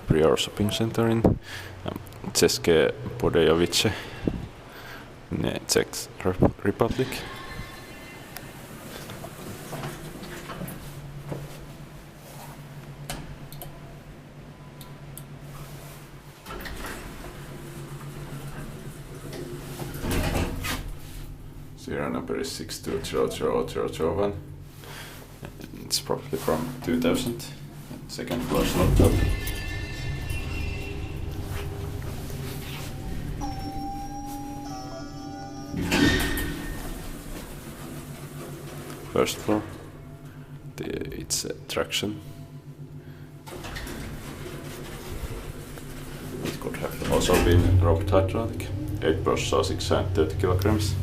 pre-or shopping center in České Budějovice in Czech Republic. Serial number is 6200001. It's probably from 2000. Second floor laptop. First floor. It's traction. It could have also been rope hydraulic. 8 brush sausage and 30 kilograms.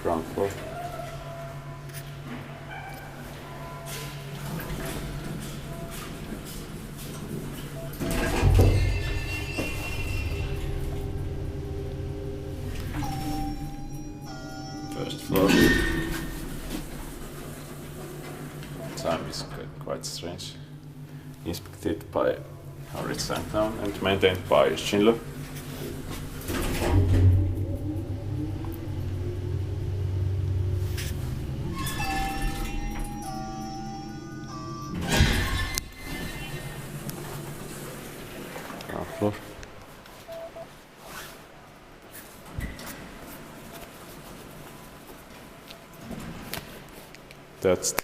Ground floor. First floor. Time is quite strange. Inspected by Harris Town and maintained by Schindler. Floor. That's